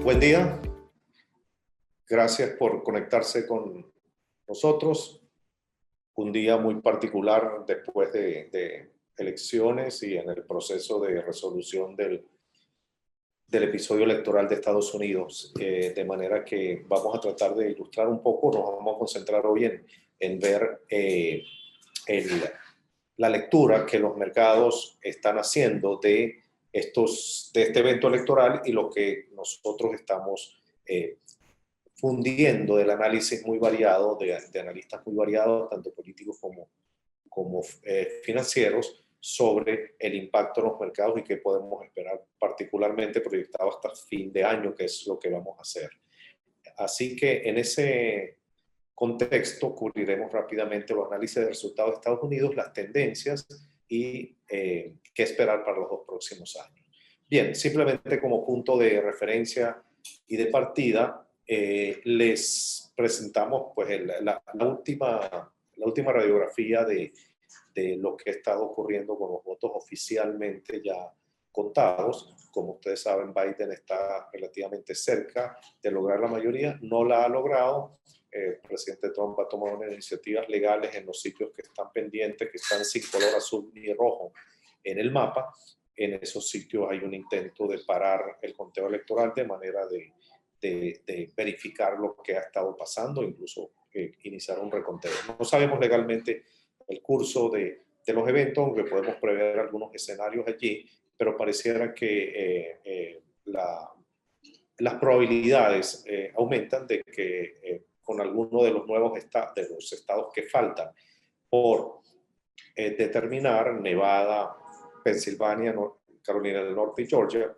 Buen día, gracias por conectarse con nosotros. Un día muy particular después de elecciones y en el proceso de resolución del episodio electoral de Estados Unidos. De manera que vamos a tratar de ilustrar un poco, nos vamos a concentrar hoy en ver el- la lectura que los mercados están haciendo de este evento electoral y lo que nosotros estamos fundiendo del análisis muy variado, de analistas muy variados, tanto políticos como financieros, sobre el impacto en los mercados y qué podemos esperar, particularmente proyectado hasta fin de año, que es lo que vamos a hacer. Así que en ese contexto cubriremos rápidamente los análisis de resultados de Estados Unidos, las tendencias y qué esperar para los 2 próximos años. Bien, simplemente como punto de referencia y de partida, les presentamos pues, la última radiografía de lo que ha estado ocurriendo con los votos oficialmente ya contados. Como ustedes saben, Biden está relativamente cerca de lograr la mayoría, no la ha logrado. El presidente Trump ha tomado unas iniciativas legales en los sitios que están pendientes, que están sin color azul ni rojo en el mapa. En esos sitios hay un intento de parar el conteo electoral de manera de verificar lo que ha estado pasando, incluso iniciar un reconteo. No sabemos legalmente el curso de los eventos, aunque podemos prever algunos escenarios allí, pero pareciera que las probabilidades aumentan de que con alguno de los nuevos de los estados que faltan por determinar, Nevada, Pensilvania, Carolina del Norte y Georgia,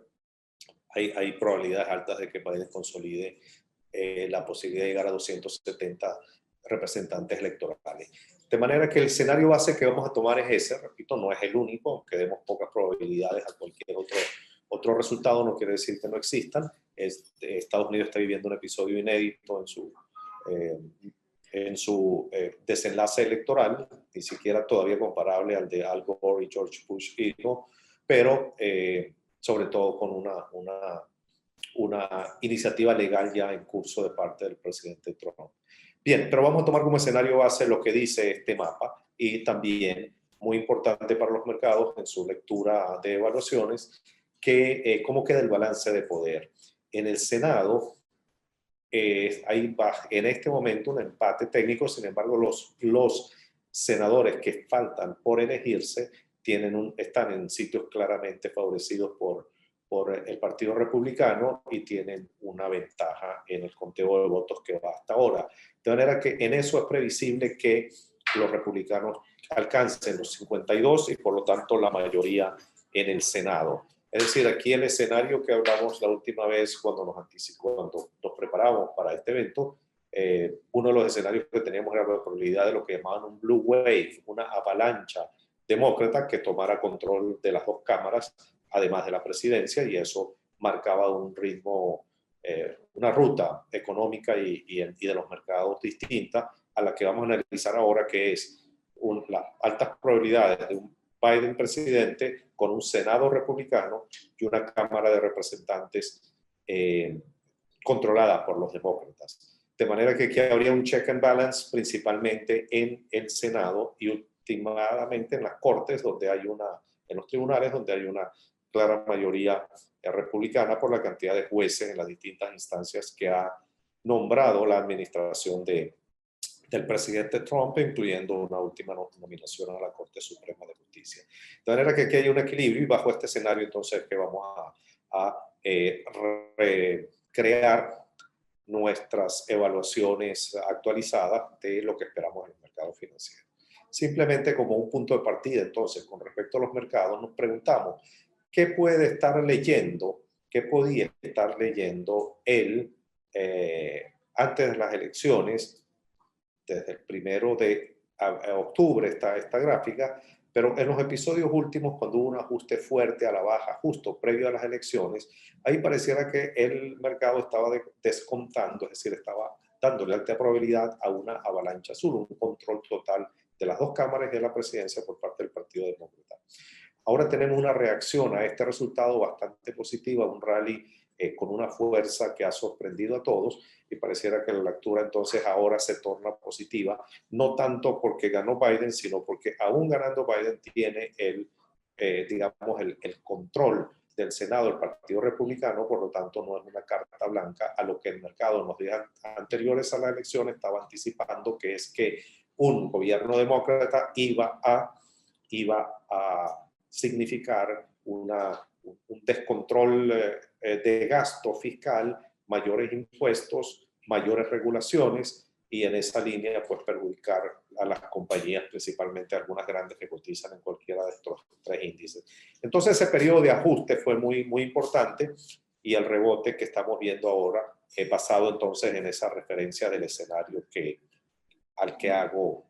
hay probabilidades altas de que Biden consolide la posibilidad de llegar a 270 representantes electorales. De manera que el escenario base que vamos a tomar es ese, repito, no es el único, aunque demos pocas probabilidades a cualquier otro resultado, no quiere decir que no existan. Estados Unidos está viviendo un episodio inédito en su desenlace electoral, ni siquiera todavía comparable al de Al Gore y George Bush hijo, pero sobre todo con una iniciativa legal ya en curso de parte del presidente Trump. Bien, pero vamos a tomar como escenario base lo que dice este mapa y también, muy importante para los mercados en su lectura de evaluaciones, cómo queda el balance de poder. En el Senado hay en este momento un empate técnico, sin embargo los senadores que faltan por elegirse están en sitios claramente favorecidos por el Partido Republicano y tienen una ventaja en el conteo de votos que va hasta ahora. De manera que en eso es previsible que los republicanos alcancen los 52 y por lo tanto la mayoría en el Senado. Es decir, aquí el escenario que hablamos la última vez cuando nos preparábamos para este evento, uno de los escenarios que teníamos era la probabilidad de lo que llamaban un blue wave, una avalancha demócrata que tomara control de las dos cámaras, además de la presidencia, y eso marcaba un ritmo, una ruta económica y de los mercados distinta a la que vamos a analizar ahora, que es las altas probabilidades de un Biden presidente con un Senado republicano y una Cámara de Representantes controlada por los demócratas. De manera que aquí habría un check and balance principalmente en el Senado y últimamente en las Cortes, en los tribunales, donde hay una clara mayoría republicana por la cantidad de jueces en las distintas instancias que ha nombrado la administración del presidente Trump, incluyendo una última nominación a la Corte Suprema de Justicia. De manera que aquí hay un equilibrio y bajo este escenario entonces que vamos a recrear nuestras evaluaciones actualizadas de lo que esperamos en el mercado financiero. Simplemente como un punto de partida entonces con respecto a los mercados nos preguntamos qué puede estar leyendo, qué podía estar leyendo él antes de las elecciones. Desde el 1 de octubre está esta gráfica, pero en los episodios últimos, cuando hubo un ajuste fuerte a la baja, justo previo a las elecciones, ahí pareciera que el mercado estaba descontando, es decir, estaba dándole alta probabilidad a una avalancha azul, un control total de las dos cámaras y de la presidencia por parte del Partido Demócrata. Ahora tenemos una reacción a este resultado bastante positiva, un rally con una fuerza que ha sorprendido a todos, y pareciera que la lectura entonces ahora se torna positiva, no tanto porque ganó Biden, sino porque aún ganando Biden tiene digamos, el control del Senado, el Partido Republicano, por lo tanto no es una carta blanca a lo que el mercado en los días anteriores a la elección estaba anticipando, que es que un gobierno demócrata iba a significar un descontrol de gasto fiscal, mayores impuestos, mayores regulaciones, y en esa línea pues perjudicar a las compañías, principalmente algunas grandes que cotizan en cualquiera de estos tres índices. Entonces ese periodo de ajuste fue muy importante, y el rebote que estamos viendo ahora es basado entonces en esa referencia del escenario al que hago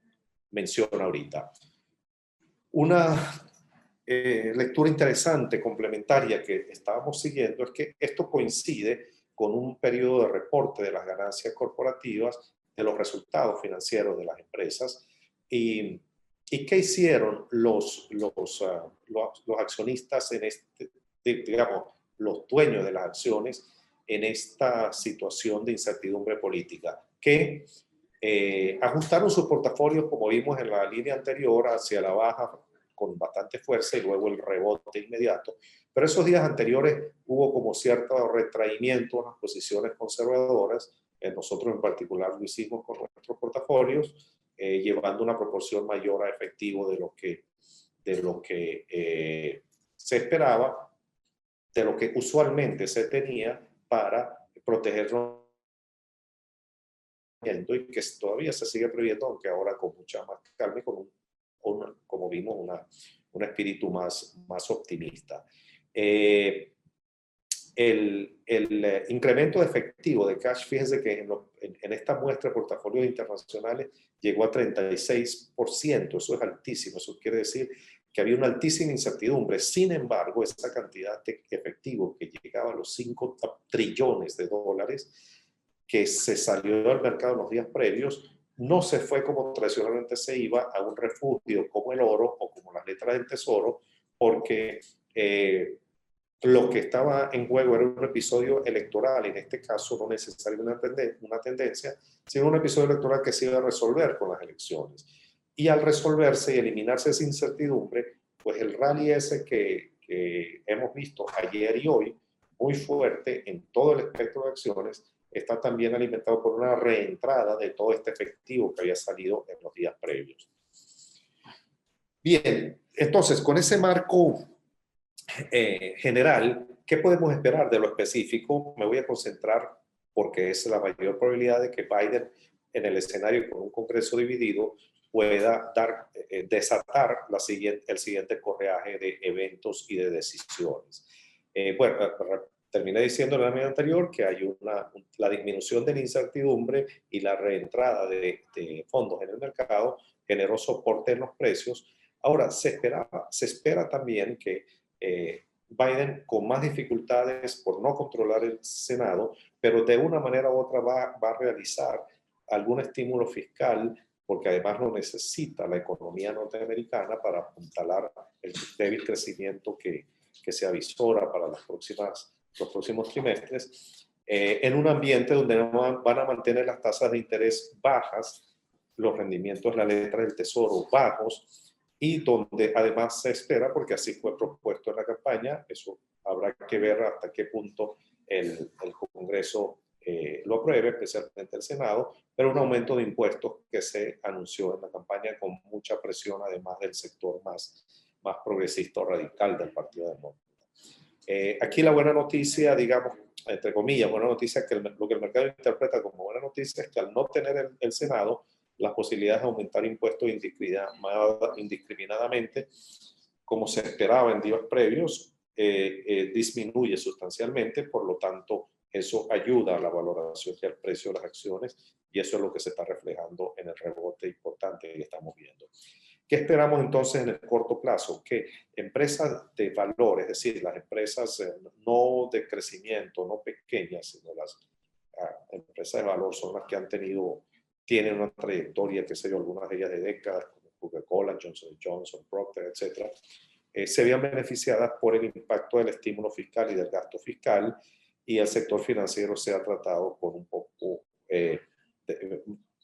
mención ahorita. Una lectura interesante, complementaria, que estábamos siguiendo es que esto coincide con un periodo de reporte de las ganancias corporativas, de los resultados financieros de las empresas. ¿Y qué hicieron los accionistas digamos, los dueños de las acciones en esta situación de incertidumbre política? Que ajustaron sus portafolios, como vimos en la línea anterior, hacia la baja con bastante fuerza, y luego el rebote inmediato. Pero esos días anteriores hubo como cierto retraimiento en las posiciones conservadoras. Nosotros en particular lo hicimos con nuestros portafolios, llevando una proporción mayor a efectivo de lo que se esperaba, de lo que usualmente se tenía para protegernos, y que todavía se sigue previendo, aunque ahora con mucha más calma y con como vimos, un espíritu más optimista. El incremento de efectivo de cash, fíjense que en esta muestra de portafolios internacionales llegó a 36%, eso es altísimo, eso quiere decir que había una altísima incertidumbre. Sin embargo, esa cantidad de efectivo que llegaba a los 5 trillones de dólares que se salió del mercado en los días previos, no se fue como tradicionalmente se iba a un refugio como el oro o como las letras del tesoro, porque lo que estaba en juego era un episodio electoral, en este caso no necesariamente una tendencia, sino un episodio electoral que se iba a resolver con las elecciones. Y al resolverse y eliminarse esa incertidumbre, pues el rally ese que hemos visto ayer y hoy, muy fuerte en todo el espectro de acciones, está también alimentado por una reentrada de todo este efectivo que había salido en los días previos. Bien, entonces con ese marco general, ¿qué podemos esperar de lo específico? Me voy a concentrar, porque es la mayor probabilidad de que Biden, en el escenario con un Congreso dividido, pueda desatar el siguiente correaje de eventos y de decisiones. Bueno, terminé diciendo en la media anterior que hay la disminución de la incertidumbre y la reentrada de fondos en el mercado generó soporte en los precios. Ahora, se espera también que Biden, con más dificultades por no controlar el Senado, pero de una manera u otra va a realizar algún estímulo fiscal, porque además lo necesita la economía norteamericana para apuntalar el débil crecimiento que se avisora para los próximos trimestres, en un ambiente donde van a mantener las tasas de interés bajas, los rendimientos de la letra del tesoro bajos, y donde además se espera, porque así fue propuesto en la campaña, eso habrá que ver hasta qué punto el Congreso lo apruebe, especialmente el Senado, pero un aumento de impuestos que se anunció en la campaña con mucha presión, además del sector más progresista o radical del Partido Demócrata. Aquí la buena noticia, digamos, entre comillas, buena noticia, que lo que el mercado interpreta como buena noticia es que al no tener el Senado, las posibilidades de aumentar impuestos indiscriminadamente, como se esperaba en días previos, disminuye sustancialmente. Por lo tanto, eso ayuda a la valoración y al precio de las acciones, y eso es lo que se está reflejando en el rebote importante que estamos viendo. ¿Qué esperamos entonces en el corto plazo? Que empresas de valor, es decir, las empresas no de crecimiento, no pequeñas, sino las empresas de valor, son las que tienen una trayectoria, qué sé yo, algunas de ellas de décadas, como Coca-Cola, Johnson & Johnson, Procter, etc., se vean beneficiadas por el impacto del estímulo fiscal y del gasto fiscal, y el sector financiero sea tratado con un poco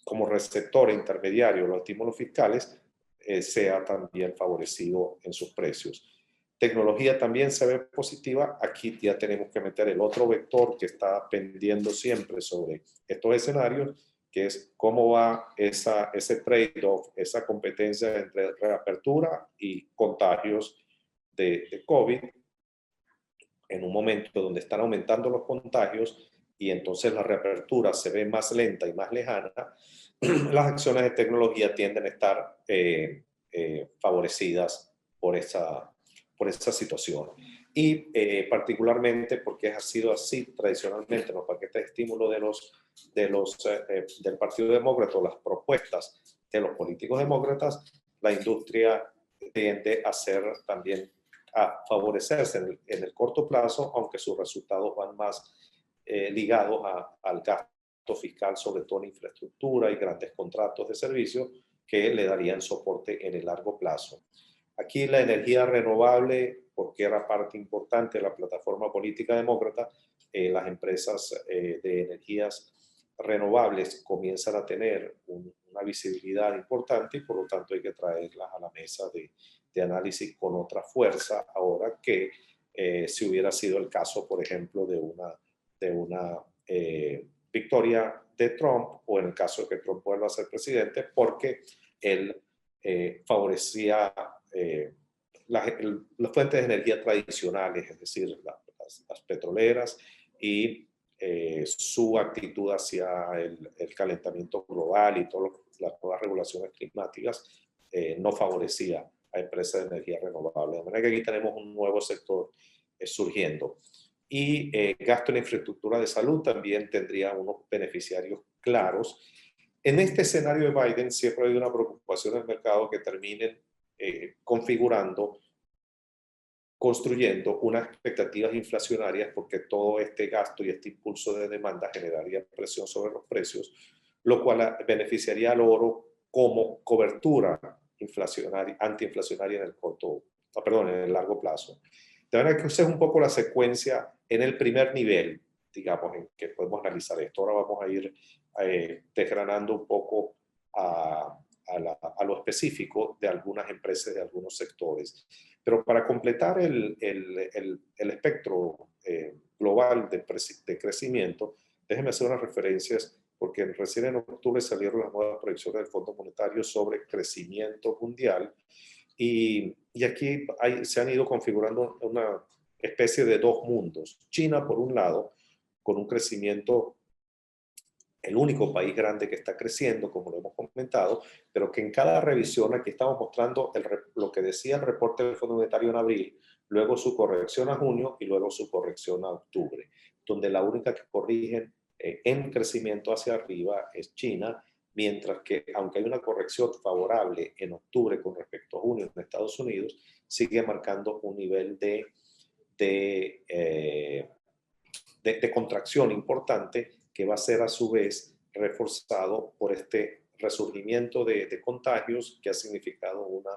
como receptor intermediario, los estímulos fiscales, sea también favorecido en sus precios. Tecnología también se ve positiva. Aquí ya tenemos que meter el otro vector que está pendiendo siempre sobre estos escenarios, que es cómo va ese trade-off, esa competencia entre reapertura y contagios de COVID, en un momento donde están aumentando los contagios y entonces la reapertura se ve más lenta y más lejana. Las acciones de tecnología tienden a estar favorecidas por esa situación. Y particularmente porque ha sido así tradicionalmente en los paquetes de estímulo del Partido Demócrata, las propuestas de los políticos demócratas, la industria tiende a ser también a favorecerse en el corto plazo, aunque sus resultados van más ligados al gasto fiscal, sobre todo en infraestructura y grandes contratos de servicios que le darían soporte en el largo plazo. Aquí la energía renovable, porque era parte importante de la plataforma política demócrata, las empresas de energías renovables comienzan a tener una visibilidad importante y por lo tanto hay que traerlas a la mesa de análisis con otra fuerza ahora que si hubiera sido el caso, por ejemplo, de una victoria de Trump o en el caso de que Trump vuelva a ser presidente, porque él favorecía las fuentes de energía tradicionales, es decir, las petroleras y su actitud hacia el calentamiento global y todas las nuevas regulaciones climáticas no favorecía a empresas de energía renovable. De manera que aquí tenemos un nuevo sector surgiendo. Y gasto en infraestructura de salud también tendría unos beneficiarios claros. En este escenario de Biden siempre hay una preocupación en el mercado que terminen construyendo unas expectativas inflacionarias, porque todo este gasto y este impulso de demanda generaría presión sobre los precios, lo cual beneficiaría al oro como cobertura antiinflacionaria en el largo plazo. De manera que esa es un poco la secuencia en el primer nivel, digamos, en que podemos analizar esto. Ahora vamos a ir desgranando un poco a lo específico de algunas empresas, de algunos sectores. Pero para completar el espectro global de crecimiento, déjenme hacer unas referencias, porque recién en octubre salieron las nuevas proyecciones del Fondo Monetario sobre crecimiento mundial, y aquí se han ido configurando una especie de dos mundos. China, por un lado, con un crecimiento, el único país grande que está creciendo, como lo hemos comentado, pero que en cada revisión, aquí estamos mostrando lo que decía el reporte del Fondo Monetario en abril, luego su corrección a junio y luego su corrección a octubre, donde la única que corrigen en crecimiento hacia arriba es China, mientras que, aunque hay una corrección favorable en octubre con respecto a junio en Estados Unidos, sigue marcando un nivel de contracción importante, que va a ser a su vez reforzado por este resurgimiento de contagios que ha significado una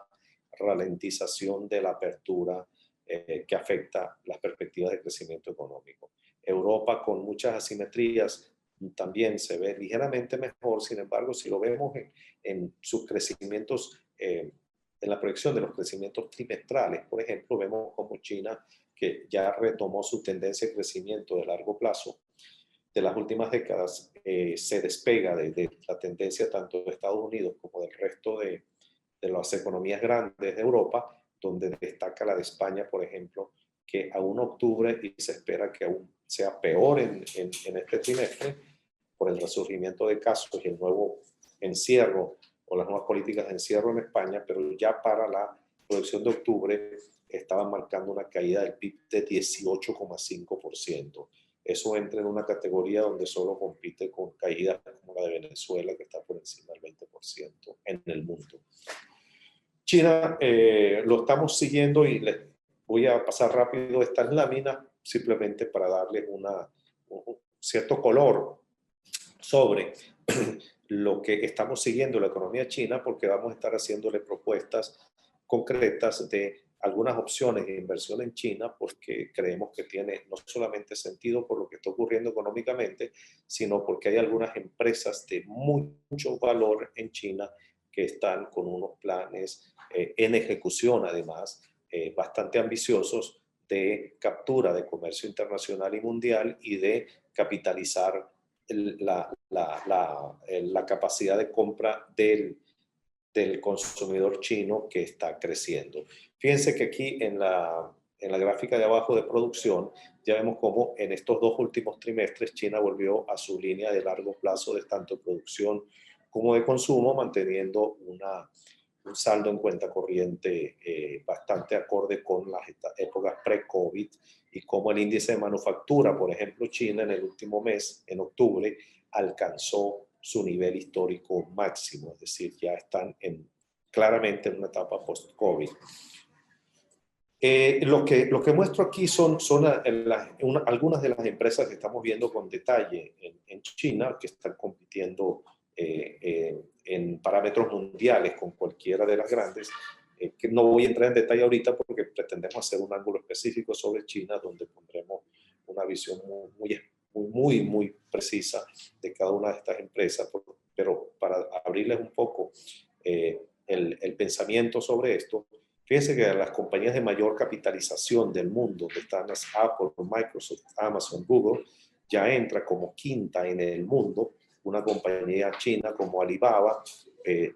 ralentización de la apertura que afecta las perspectivas de crecimiento económico. Europa, con muchas asimetrías, también se ve ligeramente mejor. Sin embargo, si lo vemos en sus crecimientos, en la proyección de los crecimientos trimestrales, por ejemplo, vemos como China, que ya retomó su tendencia de crecimiento de largo plazo de las últimas décadas, se despega de la tendencia tanto de Estados Unidos como del resto de las economías grandes de Europa, donde destaca la de España, por ejemplo, que aún octubre, y se espera que aún sea peor en este trimestre, por el resurgimiento de casos y el nuevo encierro o las nuevas políticas de encierro en España, pero ya para la proyección de octubre estaban marcando una caída del PIB de 18,5%. Eso entra en una categoría donde solo compite con caídas como la de Venezuela, que está por encima del 20% en el mundo. China lo estamos siguiendo y les voy a pasar rápido estas láminas simplemente para darles un cierto color sobre lo que estamos siguiendo la economía china, porque vamos a estar haciéndole propuestas concretas de algunas opciones de inversión en China porque creemos que tiene no solamente sentido por lo que está ocurriendo económicamente, sino porque hay algunas empresas de mucho valor en China que están con unos planes en ejecución, además, bastante ambiciosos de captura de comercio internacional y mundial y de capitalizar la capacidad de compra del consumidor chino que está creciendo. Fíjense que aquí en la gráfica de abajo de producción ya vemos cómo en estos 2 últimos trimestres China volvió a su línea de largo plazo de tanto producción como de consumo, manteniendo un saldo en cuenta corriente bastante acorde con las épocas pre-COVID, y como el índice de manufactura, por ejemplo, China en el último mes, en octubre, alcanzó su nivel histórico máximo, es decir, ya están claramente en una etapa post-COVID. Lo que muestro aquí son algunas de las empresas que estamos viendo con detalle en China, que están compitiendo en parámetros mundiales con cualquiera de las grandes, que no voy a entrar en detalle ahorita porque pretendemos hacer un ángulo específico sobre China, donde pondremos una visión muy precisa de cada una de estas empresas, pero para abrirles un poco el pensamiento sobre esto. Fíjense que las compañías de mayor capitalización del mundo, que están las Apple, Microsoft, Amazon, Google, ya entra como quinta en el mundo una compañía china como Alibaba,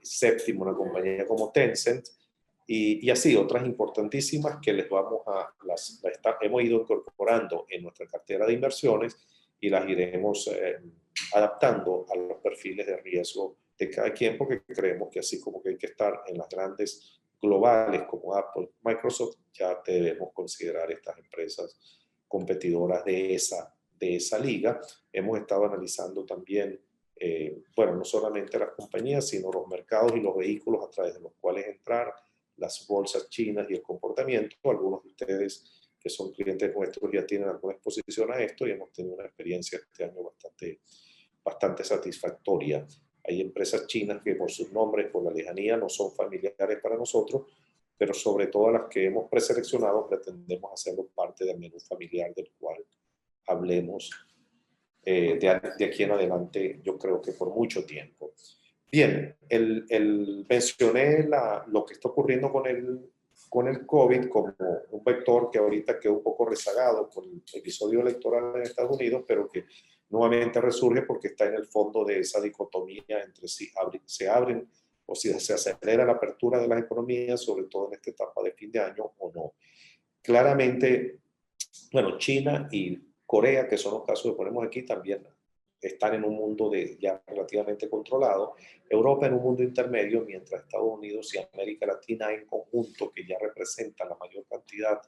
séptimo una compañía como Tencent, y así otras importantísimas que hemos ido incorporando en nuestra cartera de inversiones y las iremos adaptando a los perfiles de riesgo de cada quien, porque creemos que así como que hay que estar en las grandes globales como Apple, Microsoft, ya debemos considerar estas empresas competidoras de esa liga. Hemos estado analizando también, bueno, no solamente las compañías, sino los mercados y los vehículos a través de los cuales entrar, las bolsas chinas y el comportamiento. Algunos de ustedes que son clientes nuestros ya tienen alguna exposición a esto y hemos tenido una experiencia este año bastante satisfactoria. Hay empresas chinas que por sus nombres, por la lejanía, no son familiares para nosotros, pero sobre todo las que hemos preseleccionado pretendemos hacerlo parte del menú familiar del cual hablemos de aquí en adelante, yo creo que por mucho tiempo. Bien, mencioné lo que está ocurriendo con el COVID como un vector que ahorita quedó un poco rezagado por el episodio electoral en Estados Unidos, pero que nuevamente resurge porque está en el fondo de esa dicotomía entre si se abren o si se acelera la apertura de las economías, sobre todo en esta etapa de fin de año o no. Claramente, bueno, China y Corea, que son los casos que ponemos aquí, también están en un mundo ya relativamente controlado. Europa en un mundo intermedio, mientras Estados Unidos y América Latina en conjunto, que ya representan la mayor cantidad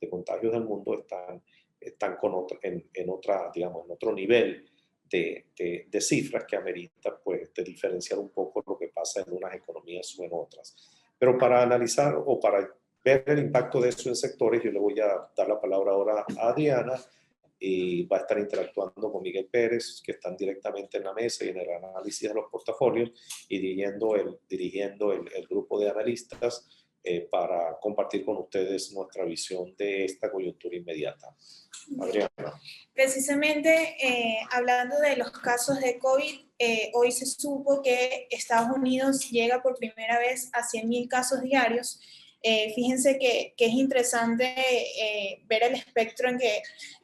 de contagios del mundo, están en otro nivel de cifras que amerita pues, de diferenciar un poco lo que pasa en unas economías o en otras. Pero para analizar o para ver el impacto de eso en sectores, yo le voy a dar la palabra ahora a Diana, y va a estar interactuando con Miguel Pérez, que están directamente en la mesa y en el análisis de los portafolios, y dirigiendo el grupo de analistas para compartir con ustedes nuestra visión de esta coyuntura inmediata. Adriana. Precisamente, hablando de los casos de COVID, hoy se supo que Estados Unidos llega por primera vez a 100.000 casos diarios. Fíjense que es interesante ver el espectro en que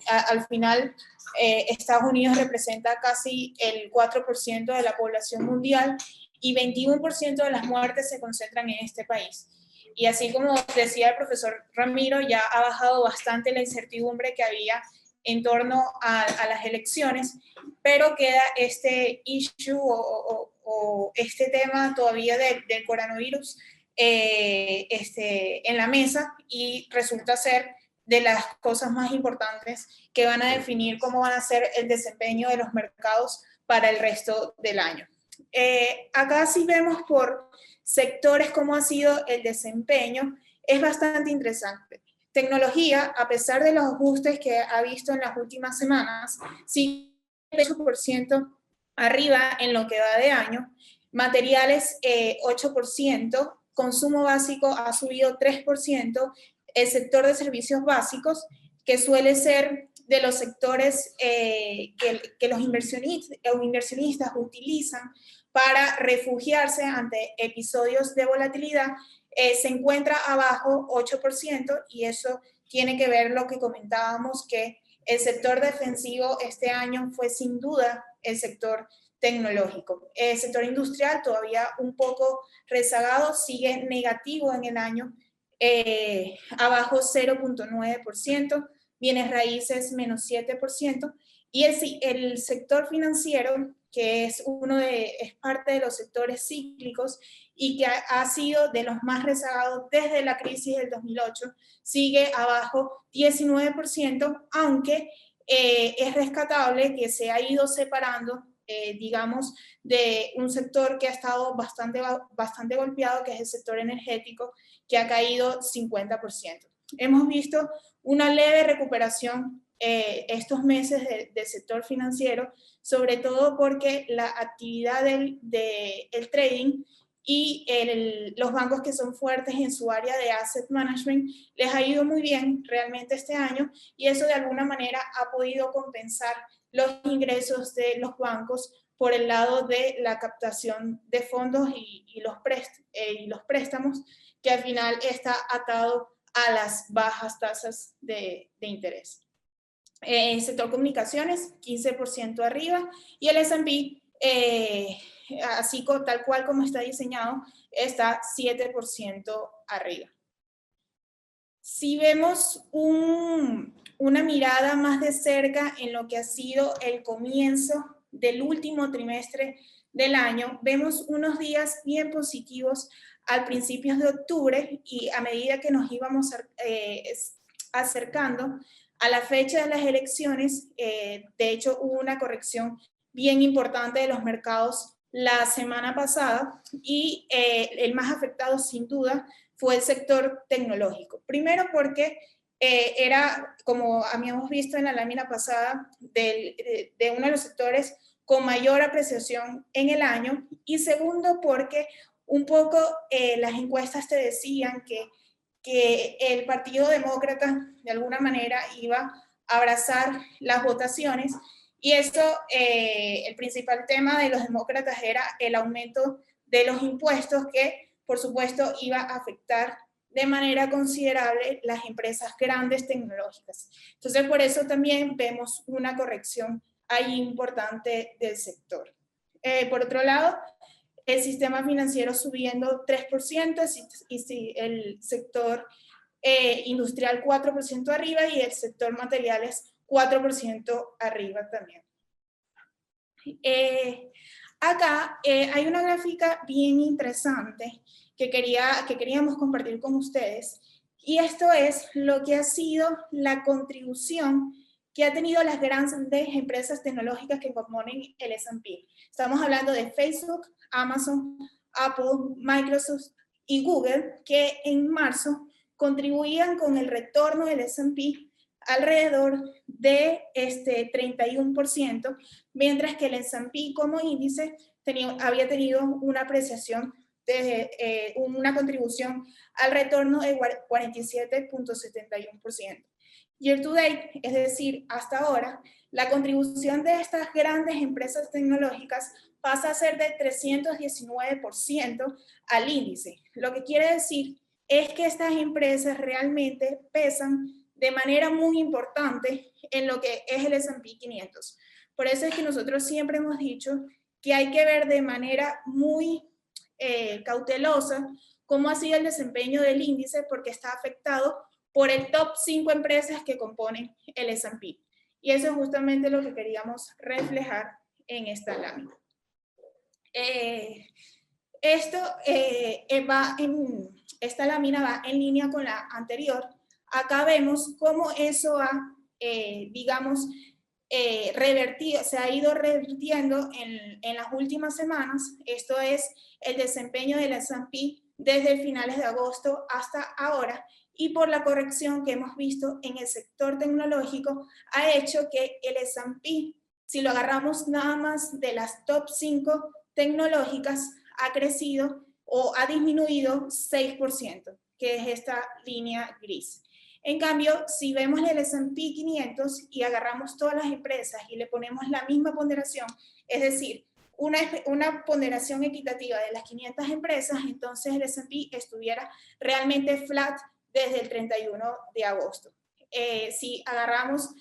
al final Estados Unidos representa casi el 4% de la población mundial y 21% de las muertes se concentran en este país. Y así como decía el profesor Ramiro, ya ha bajado bastante la incertidumbre que había en torno a las elecciones, pero queda este issue o este tema todavía del coronavirus en la mesa, y resulta ser de las cosas más importantes que van a definir cómo van a ser el desempeño de los mercados para el resto del año. Acá sí vemos por sectores cómo ha sido el desempeño. Es bastante interesante. Tecnología, a pesar de los ajustes que ha visto en las últimas semanas, sigue 8% arriba en lo que va de año. Materiales, 8%. Consumo básico ha subido 3%, el sector de servicios básicos, que suele ser de los sectores que los inversionistas utilizan para refugiarse ante episodios de volatilidad, se encuentra abajo 8%, y eso tiene que ver lo que comentábamos, que el sector defensivo este año fue sin duda el sector tecnológico. El sector industrial todavía un poco rezagado, sigue negativo en el año, abajo 0.9%, bienes raíces menos 7%, y el sector financiero, que es parte de los sectores cíclicos y que ha sido de los más rezagados desde la crisis del 2008, sigue abajo 19%, aunque es rescatable que se ha ido separando, digamos, de un sector que ha estado bastante golpeado, que es el sector energético, que ha caído 50%. Hemos visto una leve recuperación estos meses del sector financiero, sobre todo porque la actividad del trading y los bancos que son fuertes en su área de asset management les ha ido muy bien realmente este año, y eso de alguna manera ha podido compensar los ingresos de los bancos por el lado de la captación de fondos y los préstamos, que al final está atado a las bajas tasas de interés. El sector comunicaciones, 15% arriba, y el S&P, así tal cual como está diseñado, está 7% arriba. Si vemos una mirada más de cerca en lo que ha sido el comienzo del último trimestre del año, vemos unos días bien positivos al principios de octubre, y a medida que nos íbamos acercando a la fecha de las elecciones, de hecho hubo una corrección bien importante de los mercados la semana pasada, y el más afectado sin duda fue el sector tecnológico. Primero porque era, como habíamos visto en la lámina pasada, de uno de los sectores con mayor apreciación en el año, y segundo porque un poco las encuestas te decían que el Partido Demócrata de alguna manera iba a abrazar las votaciones, y esto, el principal tema de los demócratas era el aumento de los impuestos, que por supuesto iba a afectar de manera considerable las empresas grandes tecnológicas. Entonces, por eso también vemos una corrección ahí importante del sector. Por otro lado, el sistema financiero subiendo 3%, y el sector industrial 4% arriba, y el sector materiales 4% arriba también. Acá hay una gráfica bien interesante que queríamos compartir con ustedes, y esto es lo que ha sido la contribución que ha tenido las grandes empresas tecnológicas que componen el S&P. Estamos hablando de Facebook, Amazon, Apple, Microsoft y Google, que en marzo contribuían con el retorno del S&P alrededor de 31%, mientras que el S&P como índice había tenido una apreciación una contribución al retorno de 47.71%. Year to date, es decir, hasta ahora, la contribución de estas grandes empresas tecnológicas pasa a ser de 319% al índice. Lo que quiere decir es que estas empresas realmente pesan de manera muy importante en lo que es el S&P 500. Por eso es que nosotros siempre hemos dicho que hay que ver de manera muy cautelosa cómo ha sido el desempeño del índice, porque está afectado por el top 5 empresas que componen el S&P. Y eso es justamente lo que queríamos reflejar en esta lámina. Esta lámina va en línea con la anterior. Acá vemos cómo eso ha, digamos, se ha ido revirtiendo en las últimas semanas. Esto es el desempeño del S&P desde finales de agosto hasta ahora, y por la corrección que hemos visto en el sector tecnológico ha hecho que el S&P, si lo agarramos nada más de las top 5 tecnológicas, ha crecido o ha disminuido 6%, que es esta línea gris. En cambio, si vemos el S&P 500 y agarramos todas las empresas y le ponemos la misma ponderación, es decir, una ponderación equitativa de las 500 empresas, entonces el S&P estuviera realmente flat desde el 31 de agosto. Si agarramos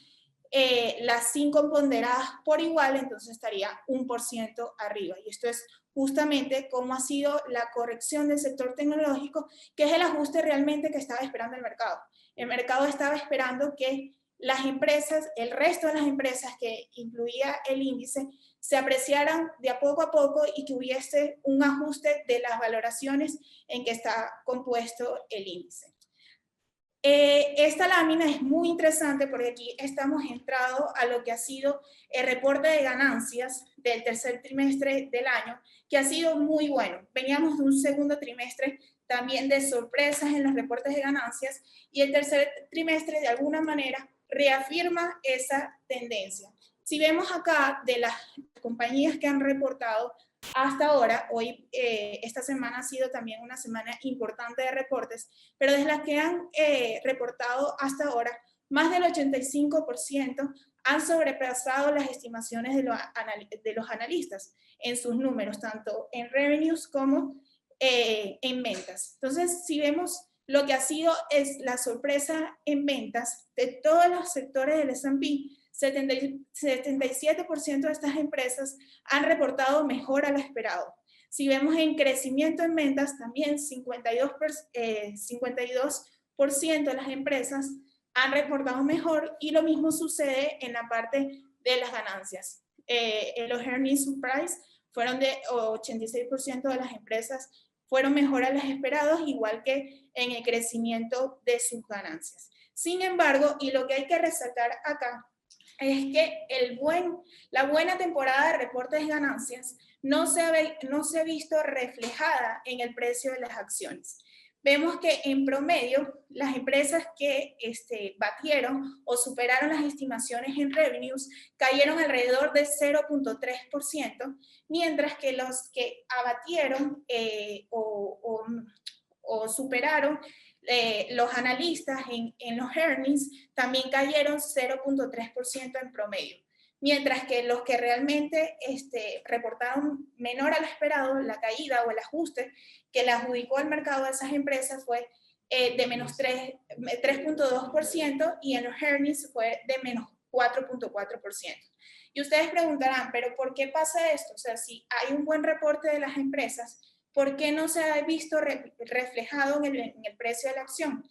las 5 ponderadas por igual, entonces estaría 1% arriba. Y esto es justamente cómo ha sido la corrección del sector tecnológico, que es el ajuste realmente que estaba esperando el mercado. El mercado estaba esperando que las empresas, el resto de las empresas que incluía el índice, se apreciaran de a poco y que hubiese un ajuste de las valoraciones en que está compuesto el índice. Esta lámina es muy interesante porque aquí estamos entrados a lo que ha sido el reporte de ganancias del tercer trimestre del año, que ha sido muy bueno. Veníamos de un segundo trimestre también de sorpresas en los reportes de ganancias y el tercer trimestre de alguna manera reafirma esa tendencia. Si vemos acá de las compañías que han reportado hasta ahora, hoy, esta semana ha sido también una semana importante de reportes, pero desde las que han reportado hasta ahora, más del 85% han sobrepasado las estimaciones de los analistas en sus números, tanto en revenues como en ventas. Entonces, si vemos lo que ha sido es la sorpresa en ventas de todos los sectores del S&P, 77% de estas empresas han reportado mejor a lo esperado. Si vemos en crecimiento en ventas, también 52% de las empresas han reportado mejor y lo mismo sucede en la parte de las ganancias. Los earnings surprise fueron de 86% de las empresas fueron mejor a los esperados, igual que en el crecimiento de sus ganancias. Sin embargo, y lo que hay que resaltar acá, es que la buena temporada de reportes de ganancias no se ha visto reflejada en el precio de las acciones. Vemos que en promedio las empresas que batieron o superaron las estimaciones en revenues cayeron alrededor de 0.3%, mientras que los que abatieron o superaron los analistas en los earnings también cayeron 0.3% en promedio, mientras que los que realmente reportaron menor a lo esperado, la caída o el ajuste que le adjudicó al mercado a esas empresas fue de menos 3.2% y en los earnings fue de menos 4.4%. Y ustedes preguntarán, ¿pero por qué pasa esto? O sea, si hay un buen reporte de las empresas, ¿por qué no se ha visto reflejado en el precio de la acción?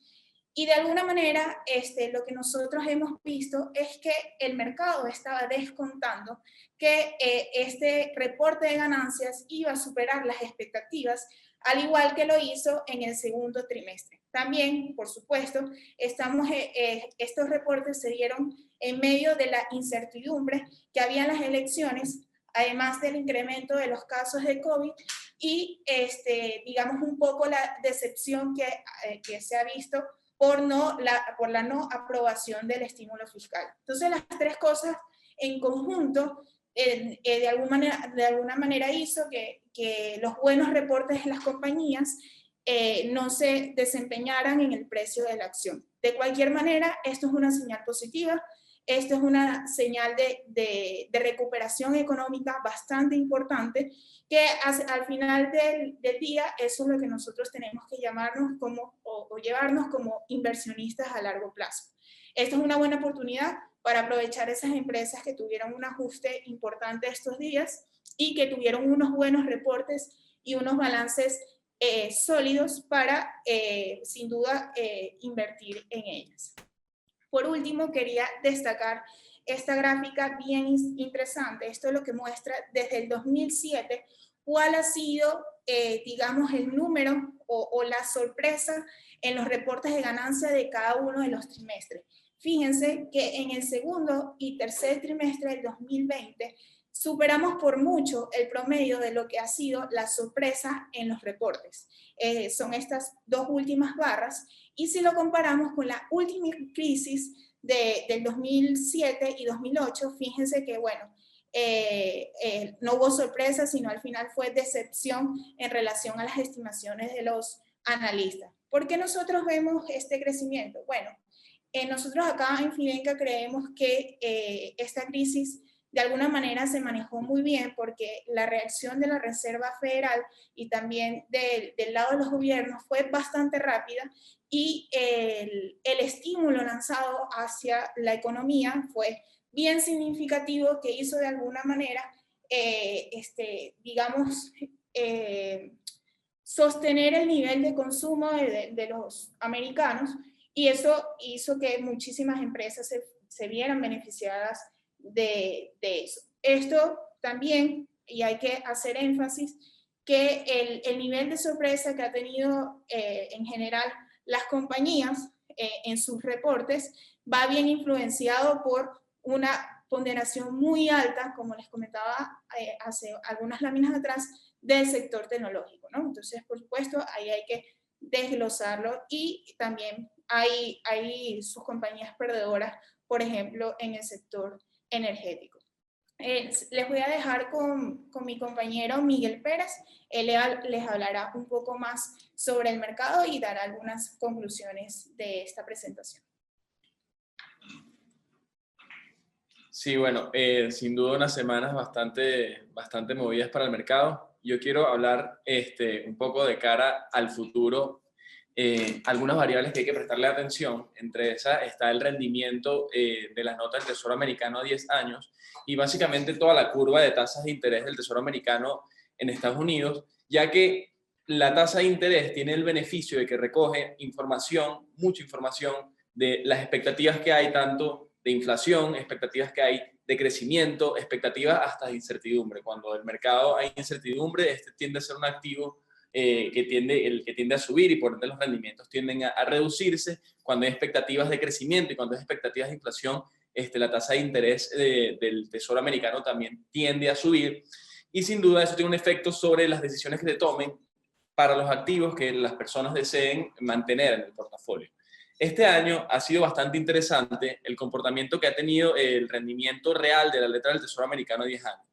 Y de alguna manera, lo que nosotros hemos visto es que el mercado estaba descontando que este reporte de ganancias iba a superar las expectativas, al igual que lo hizo en el segundo trimestre. También, por supuesto, estos reportes se dieron en medio de la incertidumbre que había en las elecciones, además del incremento de los casos de COVID y, digamos, un poco la decepción que se ha visto por la no aprobación del estímulo fiscal. Entonces, las tres cosas en conjunto, de alguna manera hizo que los buenos reportes de las compañías no se desempeñaran en el precio de la acción. De cualquier manera, esto es una señal positiva. Esto es una señal de recuperación económica bastante importante que al final del día eso es lo que nosotros tenemos que llamarnos o llevarnos como inversionistas a largo plazo. Esto es una buena oportunidad para aprovechar esas empresas que tuvieron un ajuste importante estos días y que tuvieron unos buenos reportes y unos balances sólidos para, sin duda, invertir en ellas. Por último, quería destacar esta gráfica bien interesante. Esto es lo que muestra desde el 2007 cuál ha sido, digamos, el número o la sorpresa en los reportes de ganancia de cada uno de los trimestres. Fíjense que en el segundo y tercer trimestre del 2020 superamos por mucho el promedio de lo que ha sido la sorpresa en los reportes. Son estas dos últimas barras, y si lo comparamos con la última crisis del 2007 y 2008, fíjense que, bueno, no hubo sorpresa, sino al final fue decepción en relación a las estimaciones de los analistas. ¿Por qué nosotros vemos este crecimiento? Bueno, nosotros acá en Fidenca creemos que esta crisis de alguna manera se manejó muy bien porque la reacción de la Reserva Federal y también del lado de los gobiernos fue bastante rápida y el estímulo lanzado hacia la economía fue bien significativo, que hizo de alguna manera, digamos, sostener el nivel de consumo de los americanos, y eso hizo que muchísimas empresas se vieran beneficiadas de eso. Esto también, y hay que hacer énfasis, que el nivel de sorpresa que ha tenido en general las compañías en sus reportes va bien influenciado por una ponderación muy alta, como les comentaba hace algunas láminas atrás, del sector tecnológico, ¿no? Entonces, por supuesto, ahí hay que desglosarlo, y también hay sus compañías perdedoras, por ejemplo, en el sector energético. Les voy a dejar con mi compañero Miguel Pérez. Él les hablará un poco más sobre el mercado y dará algunas conclusiones de esta presentación. Sí, bueno, sin duda unas semanas bastante movidas para el mercado. Yo quiero hablar un poco de cara al futuro, algunas variables que hay que prestarle atención. Entre esas está el rendimiento de las notas del Tesoro americano a 10 años y básicamente toda la curva de tasas de interés del Tesoro americano en Estados Unidos, ya que la tasa de interés tiene el beneficio de que recoge información, mucha información de las expectativas que hay tanto de inflación, expectativas que hay de crecimiento, expectativas hasta de incertidumbre. Cuando el mercado hay incertidumbre, este tiende a ser un activo que tiende a subir y por ende los rendimientos tienden a reducirse. Cuando hay expectativas de crecimiento y cuando hay expectativas de inflación, la tasa de interés del Tesoro americano también tiende a subir. Y sin duda eso tiene un efecto sobre las decisiones que se tomen para los activos que las personas deseen mantener en el portafolio. Este año ha sido bastante interesante el comportamiento que ha tenido el rendimiento real de la letra del Tesoro americano a 10 años.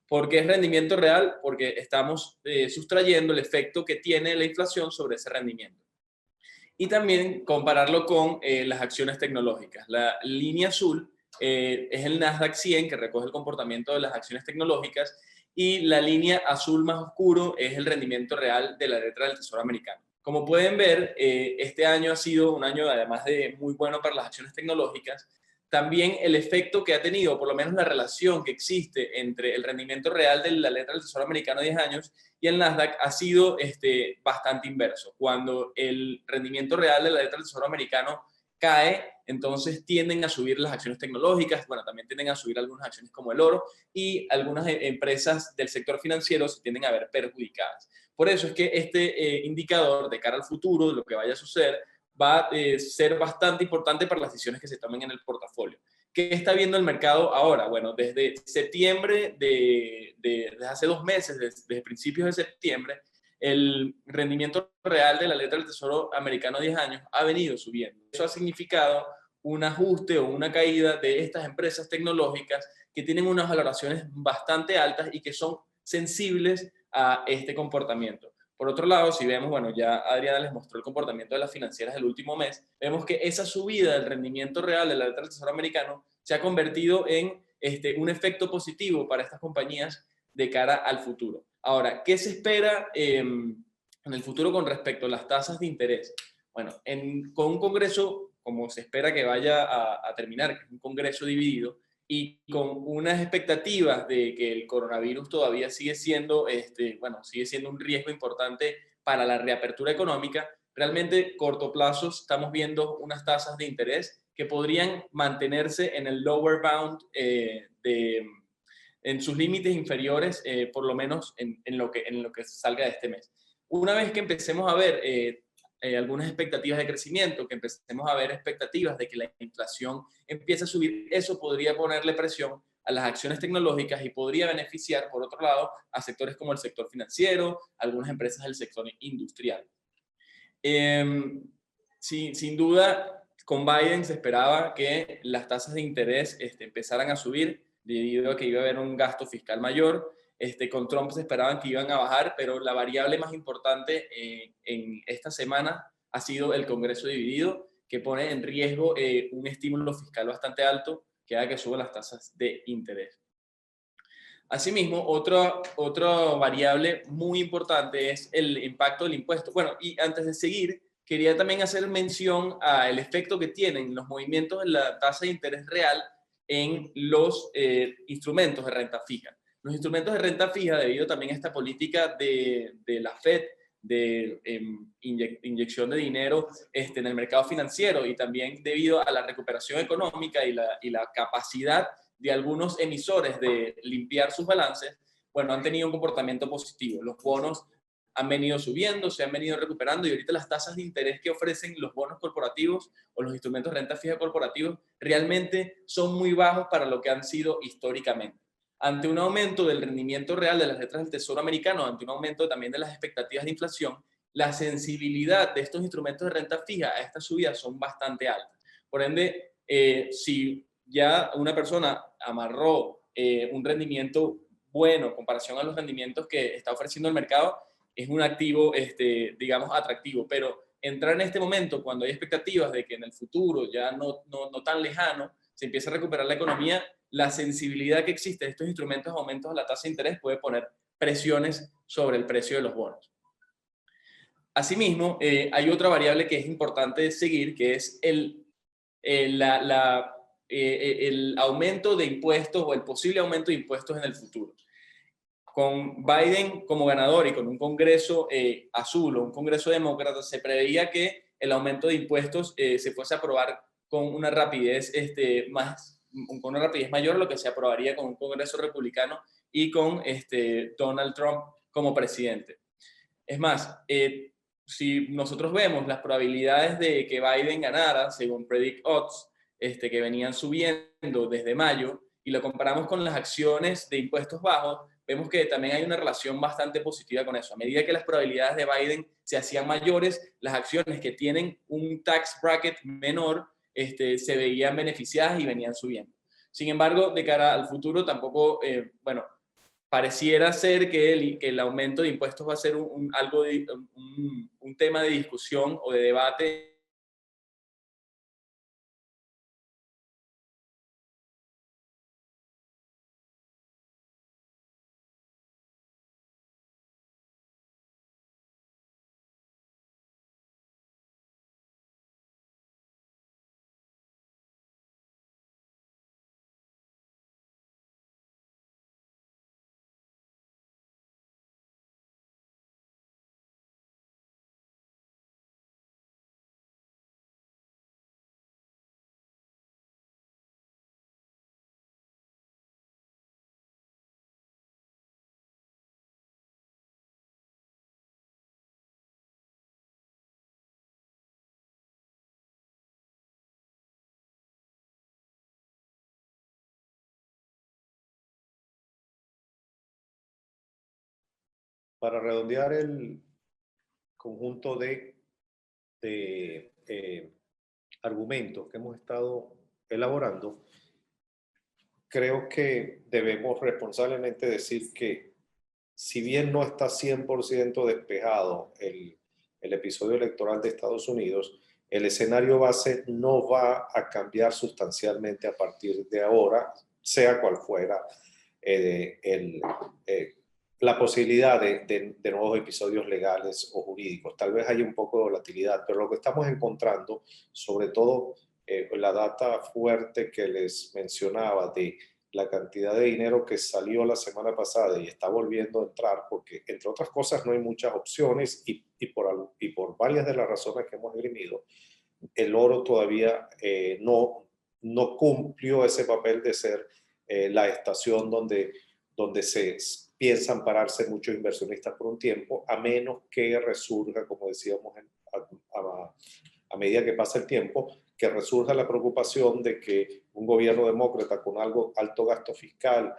¿Por qué es rendimiento real? Porque estamos sustrayendo el efecto que tiene la inflación sobre ese rendimiento. Y también compararlo con las acciones tecnológicas. La línea azul es el Nasdaq 100, que recoge el comportamiento de las acciones tecnológicas, y la línea azul más oscuro es el rendimiento real de la letra del Tesoro americano. Como pueden ver, este año ha sido un año además de muy bueno para las acciones tecnológicas. También el efecto que ha tenido, por lo menos la relación que existe entre el rendimiento real de la letra del Tesoro americano a 10 años y el Nasdaq ha sido bastante inverso. Cuando el rendimiento real de la letra del Tesoro americano cae, entonces tienden a subir las acciones tecnológicas, bueno, también tienden a subir algunas acciones como el oro, y algunas empresas del sector financiero se tienden a ver perjudicadas. Por eso es que este indicador de cara al futuro, de lo que vaya a suceder, va a ser bastante importante para las decisiones que se tomen en el portafolio. ¿Qué está viendo el mercado ahora? Bueno, desde septiembre, desde hace 2 meses, desde principios de septiembre, el rendimiento real de la letra del Tesoro americano a 10 años ha venido subiendo. Eso ha significado un ajuste o una caída de estas empresas tecnológicas que tienen unas valoraciones bastante altas y que son sensibles a este comportamiento. Por otro lado, si vemos, bueno, ya Adriana les mostró el comportamiento de las financieras del último mes, vemos que esa subida del rendimiento real de la letra del Tesoro americano se ha convertido en un efecto positivo para estas compañías de cara al futuro. Ahora, ¿qué se espera en el futuro con respecto a las tasas de interés? Bueno, con un Congreso, como se espera que vaya a terminar, que es un Congreso dividido, y con unas expectativas de que el coronavirus todavía sigue siendo, sigue siendo un riesgo importante para la reapertura económica, realmente corto plazo estamos viendo unas tasas de interés que podrían mantenerse en el lower bound en sus límites inferiores, por lo menos en lo que salga de este mes. Una vez que empecemos a ver algunas expectativas de crecimiento, que empecemos a ver expectativas de que la inflación empiece a subir, eso podría ponerle presión a las acciones tecnológicas y podría beneficiar, por otro lado, a sectores como el sector financiero, algunas empresas del sector industrial. Sin duda, con Biden se esperaba que las tasas de interés empezaran a subir debido a que iba a haber un gasto fiscal mayor. Con Trump se esperaban que iban a bajar, pero la variable más importante en esta semana ha sido el Congreso dividido, que pone en riesgo un estímulo fiscal bastante alto que haga que suban las tasas de interés. Asimismo, otra variable muy importante es el impacto del impuesto. Bueno, y antes de seguir, quería también hacer mención al efecto que tienen los movimientos de la tasa de interés real en los instrumentos de renta fija. Los instrumentos de renta fija, debido también a esta política de la Fed, de inyección de dinero en el mercado financiero, y también debido a la recuperación económica y la capacidad de algunos emisores de limpiar sus balances, bueno, han tenido un comportamiento positivo. Los bonos han venido subiendo, se han venido recuperando, y ahorita las tasas de interés que ofrecen los bonos corporativos o los instrumentos de renta fija corporativos realmente son muy bajos para lo que han sido históricamente. Ante un aumento del rendimiento real de las letras del Tesoro americano, ante un aumento también de las expectativas de inflación, la sensibilidad de estos instrumentos de renta fija a estas subidas son bastante altas. Por ende, si ya una persona amarró un rendimiento bueno en comparación a los rendimientos que está ofreciendo el mercado, es un activo, digamos, atractivo. Pero entrar en este momento, cuando hay expectativas de que en el futuro, ya no tan lejano, se empiece a recuperar la economía, la sensibilidad que existe de estos instrumentos a aumentos de la tasa de interés puede poner presiones sobre el precio de los bonos. Asimismo, hay otra variable que es importante seguir, que es el aumento de impuestos o el posible aumento de impuestos en el futuro. Con Biden como ganador y con un Congreso azul o un Congreso demócrata, se preveía que el aumento de impuestos se fuese a aprobar con una rapidez mayor a lo que se aprobaría con un Congreso republicano y con Donald Trump como presidente. Es más, si nosotros vemos las probabilidades de que Biden ganara, según Predict Odds, que venían subiendo desde mayo, y lo comparamos con las acciones de impuestos bajos, vemos que también hay una relación bastante positiva con eso. A medida que las probabilidades de Biden se hacían mayores, las acciones que tienen un tax bracket menor se veían beneficiadas y venían subiendo. Sin embargo, de cara al futuro, tampoco, pareciera ser que el aumento de impuestos va a ser un tema de discusión o de debate Para redondear el conjunto de argumentos que hemos estado elaborando, creo que debemos responsablemente decir que si bien no está 100% despejado el episodio electoral de Estados Unidos, el escenario base no va a cambiar sustancialmente a partir de ahora, sea cual fuera la posibilidad de nuevos episodios legales o jurídicos. Tal vez haya un poco de volatilidad, pero lo que estamos encontrando, sobre todo la data fuerte que les mencionaba de la cantidad de dinero que salió la semana pasada y está volviendo a entrar, porque entre otras cosas no hay muchas opciones y por varias de las razones que hemos esgrimido, el oro todavía no cumplió ese papel de ser la estación donde se piensan pararse muchos inversionistas por un tiempo, a menos que resurja, como decíamos, a medida que pasa el tiempo, que resurja la preocupación de que un gobierno demócrata con alto gasto fiscal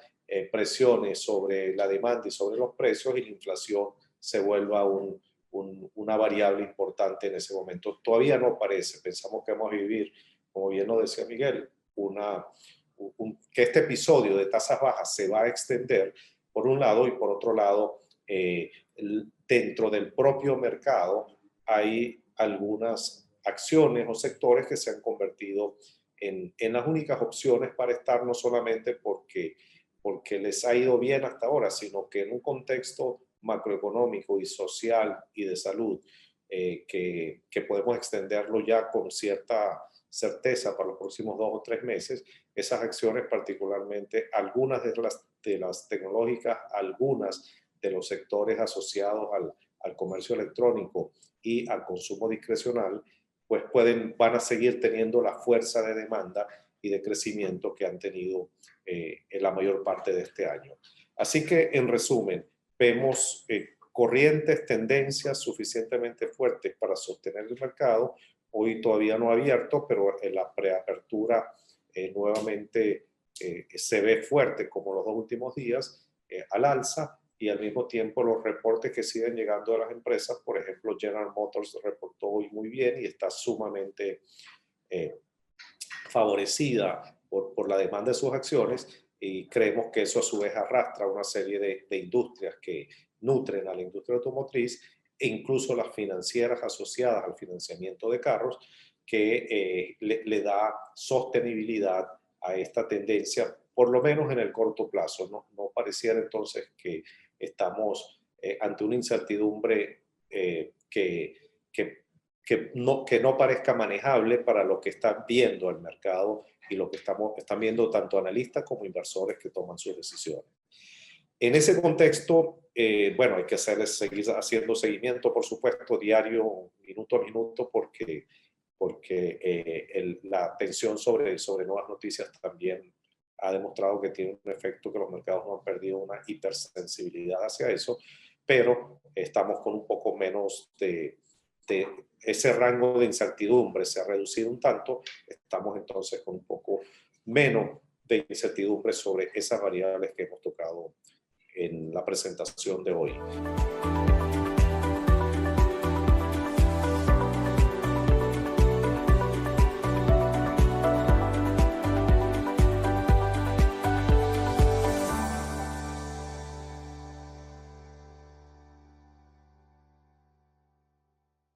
presione sobre la demanda y sobre los precios, y la inflación se vuelva una variable importante en ese momento. Todavía no parece. Pensamos que vamos a vivir, como bien lo decía Miguel, que este episodio de tasas bajas se va a extender por un lado, y por otro lado, dentro del propio mercado hay algunas acciones o sectores que se han convertido en las únicas opciones para estar, no solamente porque les ha ido bien hasta ahora, sino que en un contexto macroeconómico y social y de salud que podemos extenderlo ya con cierta certeza para los próximos 2 o 3 meses, esas acciones, particularmente algunas de las tecnológicas, algunas de los sectores asociados al comercio electrónico y al consumo discrecional, pues van a seguir teniendo la fuerza de demanda y de crecimiento que han tenido en la mayor parte de este año. Así que, en resumen, vemos corrientes, tendencias suficientemente fuertes para sostener el mercado. Hoy todavía no ha abierto, pero en la preapertura nuevamente se ve fuerte, como los 2 últimos días, al alza, y al mismo tiempo los reportes que siguen llegando de las empresas. Por ejemplo, General Motors reportó hoy muy bien y está sumamente favorecida por la demanda de sus acciones, y creemos que eso a su vez arrastra una serie de industrias que nutren a la industria automotriz, e incluso las financieras asociadas al financiamiento de carros, que le da sostenibilidad a esta tendencia, por lo menos en el corto plazo. No pareciera entonces que estamos ante una incertidumbre que no parezca manejable para lo que está viendo el mercado y lo que están viendo tanto analistas como inversores que toman sus decisiones. En ese contexto, bueno, hay que seguir haciendo seguimiento, por supuesto, diario, minuto a minuto, porque la tensión sobre nuevas noticias también ha demostrado que tiene un efecto, que los mercados no han perdido una hipersensibilidad hacia eso, pero estamos con un poco menos de ese rango de incertidumbre, se ha reducido un tanto. Estamos entonces con un poco menos de incertidumbre sobre esas variables que hemos tocado en la presentación de hoy.